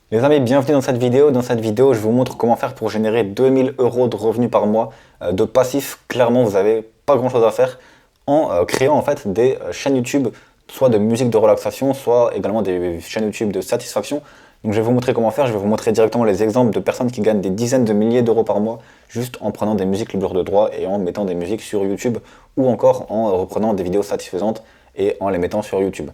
Les amis, bienvenue dans cette vidéo. Dans cette vidéo, je vous montre comment faire pour générer 2000 euros de revenus par mois de passif. Clairement, vous n'avez pas grand chose à faire en créant en fait des chaînes YouTube, soit de musique de relaxation, soit également des chaînes YouTube de satisfaction. Donc je vais vous montrer comment faire. Je vais vous montrer directement les exemples de personnes qui gagnent des dizaines de milliers d'euros par mois juste en prenant des musiques libres de droit et en mettant des musiques sur YouTube ou encore en reprenant des vidéos satisfaisantes et en les mettant sur YouTube.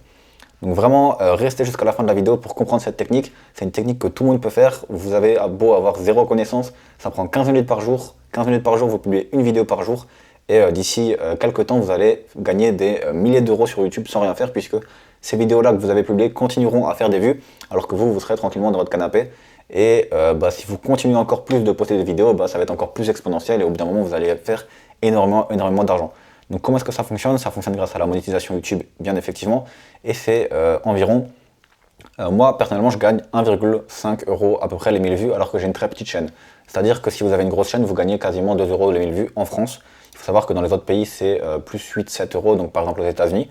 Donc vraiment, restez jusqu'à la fin de la vidéo pour comprendre cette technique. C'est une technique que tout le monde peut faire. Vous avez beau avoir zéro connaissance, ça prend 15 minutes par jour. 15 minutes par jour, vous publiez une vidéo par jour. Et d'ici quelques temps, vous allez gagner des milliers d'euros sur YouTube sans rien faire, puisque ces vidéos-là que vous avez publiées continueront à faire des vues, alors que vous serez tranquillement dans votre canapé. Et si vous continuez encore plus de poster des vidéos, ça va être encore plus exponentiel et au bout d'un moment, vous allez faire énormément d'argent. Donc comment est-ce que ça fonctionne? Ça fonctionne grâce à la monétisation YouTube, bien effectivement, et c'est environ, moi personnellement je gagne 1,5 euros à peu près les 1000 vues alors que j'ai une très petite chaîne. C'est-à-dire que si vous avez une grosse chaîne, vous gagnez quasiment 2 euros les 1000 vues en France. Il faut savoir que dans les autres pays c'est plus 8-7 euros, donc par exemple aux États-Unis.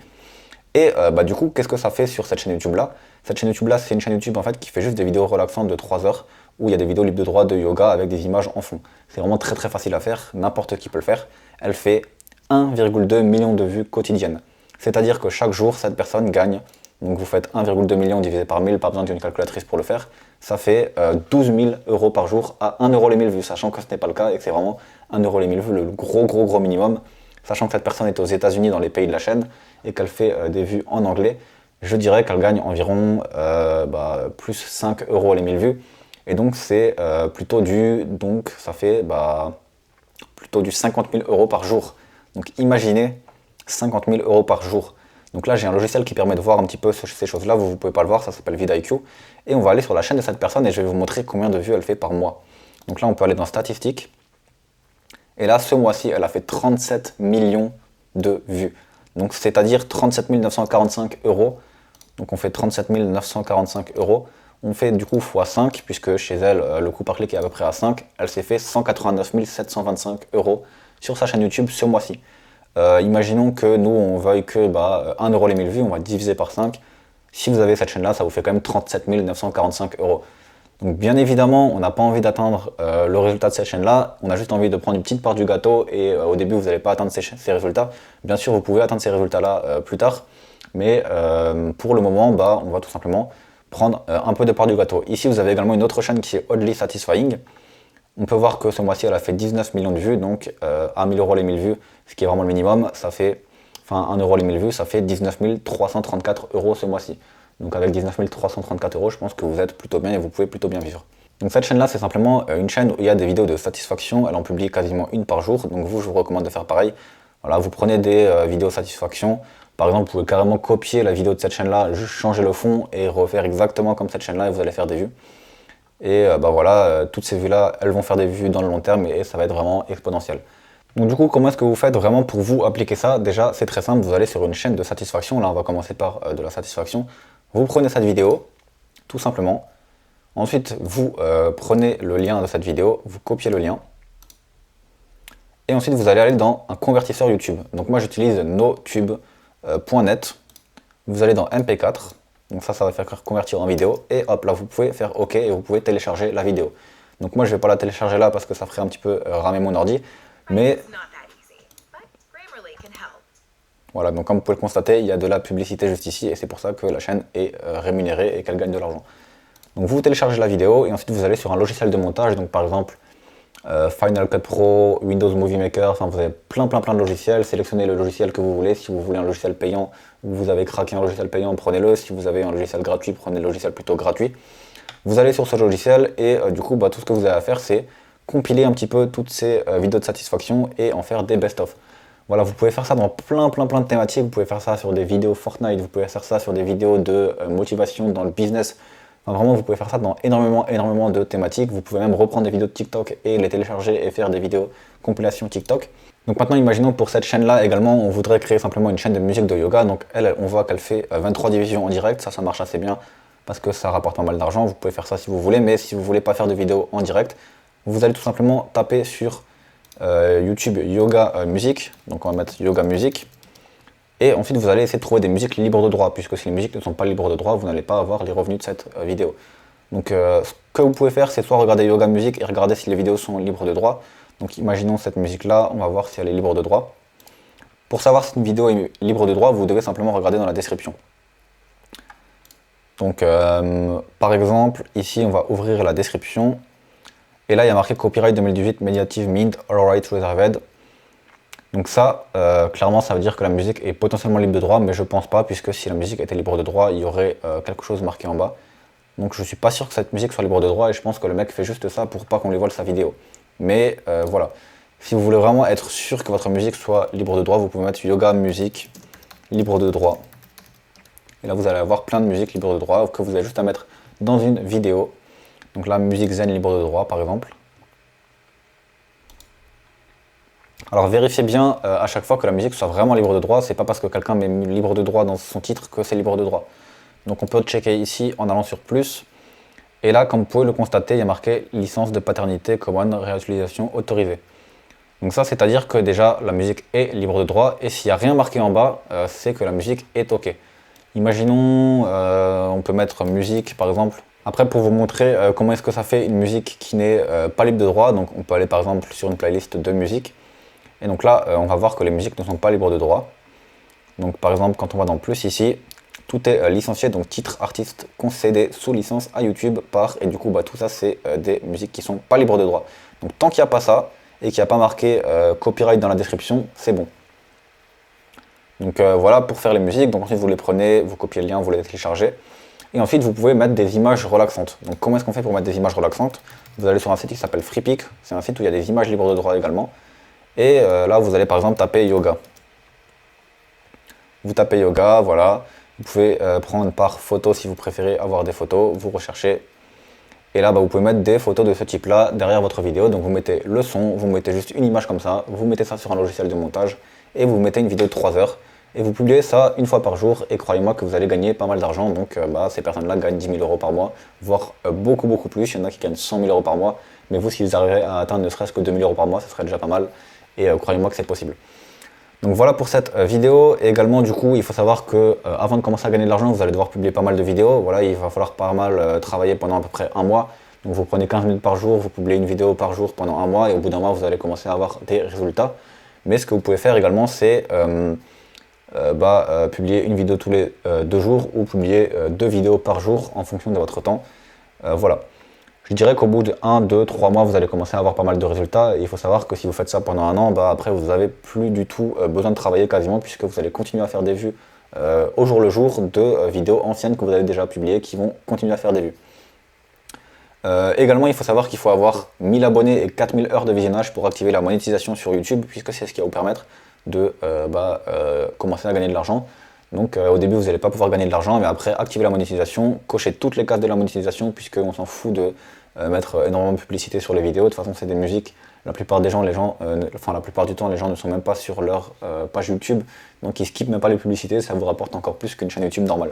Et du coup, qu'est-ce que ça fait sur cette chaîne YouTube là? Cette chaîne YouTube là, c'est une chaîne YouTube en fait qui fait juste des vidéos relaxantes de 3 heures où il y a des vidéos libres de droit de yoga avec des images en fond. C'est vraiment très facile à faire, n'importe qui peut le faire. Elle fait 1,2 million de vues quotidiennes. C'est-à-dire que chaque jour, cette personne gagne, donc vous faites 1,2 million divisé par 1000, pas besoin d'une calculatrice pour le faire, ça fait 12 000 euros par jour à 1 euro les 1000 vues, sachant que ce n'est pas le cas et que c'est vraiment 1 euro les 1000 vues, le gros minimum, sachant que cette personne est aux États-Unis dans les pays de la chaîne et qu'elle fait des vues en anglais, je dirais qu'elle gagne environ plus 5 euros les 1000 vues. Et donc c'est plutôt ça fait plutôt du 50 000 euros par jour. Donc imaginez 50 000 euros par jour. Donc là j'ai un logiciel qui permet de voir un petit peu ces choses-là, vous ne pouvez pas le voir, ça s'appelle vidIQ. Et on va aller sur la chaîne de cette personne et je vais vous montrer combien de vues elle fait par mois. Donc là on peut aller dans statistiques. Et là ce mois-ci elle a fait 37 millions de vues. Donc c'est-à-dire 37 945 euros. Donc on fait 37 945 euros. On fait du coup x5, puisque chez elle, le coût par clic est à peu près à 5. Elle s'est fait 189 725 euros sur sa chaîne YouTube ce mois-ci. Imaginons que nous, on veuille que 1 euro les 1000 vues, on va diviser par 5. Si vous avez cette chaîne-là, ça vous fait quand même 37 945 euros. Donc bien évidemment, on n'a pas envie d'atteindre le résultat de cette chaîne-là, on a juste envie de prendre une petite part du gâteau et au début, vous n'allez pas atteindre ces résultats. Bien sûr, vous pouvez atteindre ces résultats-là plus tard, mais pour le moment, on va tout simplement prendre un peu de part du gâteau. Ici, vous avez également une autre chaîne qui est Oddly Satisfying. On peut voir que ce mois-ci, elle a fait 19 millions de vues, donc à 1000 euros les 1000 vues, ce qui est vraiment le minimum, ça fait, 1 euro les 1000 vues, ça fait 19 334 euros ce mois-ci. Donc avec 19 334 euros, je pense que vous êtes plutôt bien et vous pouvez plutôt bien vivre. Donc cette chaîne-là, c'est simplement une chaîne où il y a des vidéos de satisfaction, elle en publie quasiment une par jour, donc je vous recommande de faire pareil. Voilà, vous prenez des vidéos satisfaction, par exemple, vous pouvez carrément copier la vidéo de cette chaîne-là, juste changer le fond et refaire exactement comme cette chaîne-là et vous allez faire des vues. Et toutes ces vues-là, elles vont faire des vues dans le long terme et ça va être vraiment exponentiel. Donc du coup, comment est-ce que vous faites vraiment pour vous appliquer ça? Déjà, c'est très simple, vous allez sur une chaîne de satisfaction. Là, on va commencer par de la satisfaction. Vous prenez cette vidéo, tout simplement. Ensuite, vous prenez le lien de cette vidéo, vous copiez le lien. Et ensuite, vous allez aller dans un convertisseur YouTube. Donc moi, j'utilise notube.net. Vous allez dans MP4. Donc ça va faire convertir en vidéo. Et hop, là, vous pouvez faire OK et vous pouvez télécharger la vidéo. Donc moi, je ne vais pas la télécharger là parce que ça ferait un petit peu ramer mon ordi. Mais voilà, donc comme vous pouvez le constater, il y a de la publicité juste ici et c'est pour ça que la chaîne est rémunérée et qu'elle gagne de l'argent. Donc vous téléchargez la vidéo et ensuite vous allez sur un logiciel de montage, donc par exemple Final Cut Pro, Windows Movie Maker, enfin vous avez plein de logiciels, sélectionnez le logiciel que vous voulez. Si vous voulez un logiciel payant, vous avez craqué un logiciel payant, prenez-le. Si vous avez un logiciel gratuit, prenez le logiciel plutôt gratuit. Vous allez sur ce logiciel et du coup tout ce que vous avez à faire c'est compiler un petit peu toutes ces vidéos de satisfaction et en faire des best-of. Voilà, vous pouvez faire ça dans plein de thématiques, vous pouvez faire ça sur des vidéos Fortnite, vous pouvez faire ça sur des vidéos de motivation dans le business. Enfin, vraiment, vous pouvez faire ça dans énormément de thématiques. Vous pouvez même reprendre des vidéos de TikTok et les télécharger et faire des vidéos compilation TikTok. Donc maintenant, imaginons pour cette chaîne-là également, on voudrait créer simplement une chaîne de musique de yoga. Donc elle, on voit qu'elle fait 23 divisions en direct, ça marche assez bien parce que ça rapporte pas mal d'argent. Vous pouvez faire ça si vous voulez, mais si vous voulez pas faire de vidéos en direct, vous allez tout simplement taper sur YouTube Yoga Musique, donc on va mettre Yoga Musique, et ensuite vous allez essayer de trouver des musiques libres de droit, puisque si les musiques ne sont pas libres de droit, vous n'allez pas avoir les revenus de cette vidéo. Donc ce que vous pouvez faire, c'est soit regarder Yoga Music et regarder si les vidéos sont libres de droit. Donc imaginons cette musique-là, on va voir si elle est libre de droit. Pour savoir si une vidéo est libre de droit, vous devez simplement regarder dans la description. Donc par exemple, ici on va ouvrir la description. Et là il y a marqué Copyright 2018 Mediative Mint All Rights Reserved. Donc ça, clairement ça veut dire que la musique est potentiellement libre de droit, mais je pense pas, puisque si la musique était libre de droit, il y aurait quelque chose marqué en bas. Donc je suis pas sûr que cette musique soit libre de droit et je pense que le mec fait juste ça pour pas qu'on lui vole sa vidéo. Mais voilà, si vous voulez vraiment être sûr que votre musique soit libre de droit, vous pouvez mettre Yoga Music libre de droit. Et là vous allez avoir plein de musiques libres de droit que vous avez juste à mettre dans une vidéo. Donc là, musique zen libre de droit par exemple. Alors vérifiez bien à chaque fois que la musique soit vraiment libre de droit. C'est pas parce que quelqu'un met libre de droit dans son titre que c'est libre de droit. Donc on peut checker ici en allant sur plus. Et là, comme vous pouvez le constater, il y a marqué licence de paternité common réutilisation autorisée. Donc ça, c'est-à-dire que déjà la musique est libre de droit et s'il n'y a rien marqué en bas, c'est que la musique est OK. Imaginons, on peut mettre musique par exemple. Après, pour vous montrer comment est-ce que ça fait une musique qui n'est pas libre de droit, donc on peut aller par exemple sur une playlist de musique. Et donc là, on va voir que les musiques ne sont pas libres de droit. Donc par exemple, quand on va dans plus ici, tout est licencié, donc titre, artiste, concédé sous licence à YouTube par, et du coup tout ça c'est des musiques qui sont pas libres de droit. Donc tant qu'il n'y a pas ça, et qu'il n'y a pas marqué copyright dans la description, c'est bon. Donc voilà pour faire les musiques, donc ensuite vous les prenez, vous copiez le lien, vous les téléchargez, et ensuite vous pouvez mettre des images relaxantes. Donc comment est-ce qu'on fait pour mettre des images relaxantes? Vous allez sur un site qui s'appelle FreePic, c'est un site où il y a des images libres de droit également, et là vous allez par exemple taper yoga. Vous tapez yoga, voilà. Vous pouvez prendre par photo si vous préférez avoir des photos, vous recherchez. Et là, vous pouvez mettre des photos de ce type-là derrière votre vidéo. Donc vous mettez le son, vous mettez juste une image comme ça, vous mettez ça sur un logiciel de montage et vous mettez une vidéo de 3 heures. Et vous publiez ça une fois par jour et croyez-moi que vous allez gagner pas mal d'argent. Donc ces personnes-là gagnent 10 000 euros par mois, voire beaucoup plus. Il y en a qui gagnent 100 000 euros par mois. Mais vous, si vous arrivez à atteindre ne serait-ce que 2 000 euros par mois, ce serait déjà pas mal. Et croyez-moi que c'est possible. Donc voilà pour cette vidéo. Et également du coup il faut savoir que avant de commencer à gagner de l'argent, vous allez devoir publier pas mal de vidéos. Voilà, il va falloir pas mal travailler pendant à peu près un mois. Donc vous prenez 15 minutes par jour, vous publiez une vidéo par jour pendant un mois et au bout d'un mois vous allez commencer à avoir des résultats. Mais ce que vous pouvez faire également c'est publier une vidéo tous les 2 jours ou publier 2 vidéos par jour en fonction de votre temps. Voilà. Je dirais qu'au bout de 1, 2, 3 mois, vous allez commencer à avoir pas mal de résultats. Et il faut savoir que si vous faites ça pendant un an, après vous n'avez plus du tout besoin de travailler quasiment, puisque vous allez continuer à faire des vues au jour le jour de vidéos anciennes que vous avez déjà publiées qui vont continuer à faire des vues. Également, il faut savoir qu'il faut avoir 1000 abonnés et 4000 heures de visionnage pour activer la monétisation sur YouTube, puisque c'est ce qui va vous permettre de commencer à gagner de l'argent. Donc au début, vous n'allez pas pouvoir gagner de l'argent, mais après, activer la monétisation, cocher toutes les cases de la monétisation, puisqu'on s'en fout de mettre énormément de publicité sur les vidéos. De toute façon, c'est des musiques. La plupart des gens, la plupart du temps, les gens ne sont même pas sur leur page YouTube, donc ils skippent même pas les publicités, ça vous rapporte encore plus qu'une chaîne YouTube normale.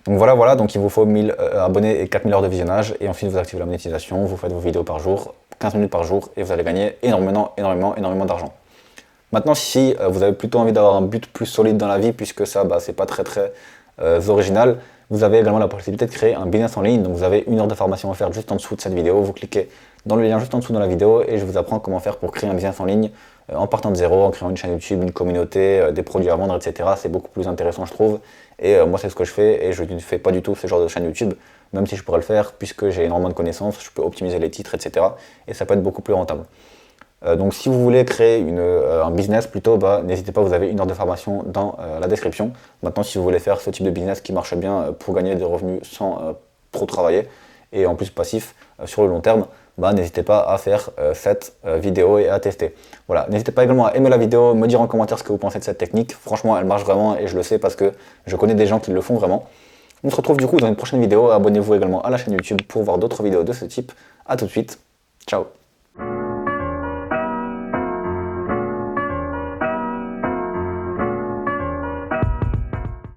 Donc voilà, donc il vous faut 1000 abonnés et 4000 heures de visionnage, et ensuite vous activez la monétisation, vous faites vos vidéos par jour, 15 minutes par jour, et vous allez gagner énormément d'argent. Maintenant, si vous avez plutôt envie d'avoir un but plus solide dans la vie, puisque ça, c'est pas très original, vous avez également la possibilité de créer un business en ligne. Donc vous avez 1 heure de formation offerte juste en dessous de cette vidéo. Vous cliquez dans le lien juste en dessous de la vidéo et je vous apprends comment faire pour créer un business en ligne en partant de zéro, en créant une chaîne YouTube, une communauté, des produits à vendre, etc. C'est beaucoup plus intéressant, je trouve. Et moi, c'est ce que je fais et je ne fais pas du tout ce genre de chaîne YouTube, même si je pourrais le faire, puisque j'ai énormément de connaissances, je peux optimiser les titres, etc. Et ça peut être beaucoup plus rentable. Donc si vous voulez créer un business plutôt, n'hésitez pas, vous avez 1 heure de formation dans la description. Maintenant, si vous voulez faire ce type de business qui marche bien pour gagner des revenus sans trop travailler et en plus passif sur le long terme, n'hésitez pas à faire cette vidéo et à tester. Voilà, n'hésitez pas également à aimer la vidéo, me dire en commentaire ce que vous pensez de cette technique. Franchement, elle marche vraiment et je le sais parce que je connais des gens qui le font vraiment. On se retrouve du coup dans une prochaine vidéo. Abonnez-vous également à la chaîne YouTube pour voir d'autres vidéos de ce type. A tout de suite, ciao.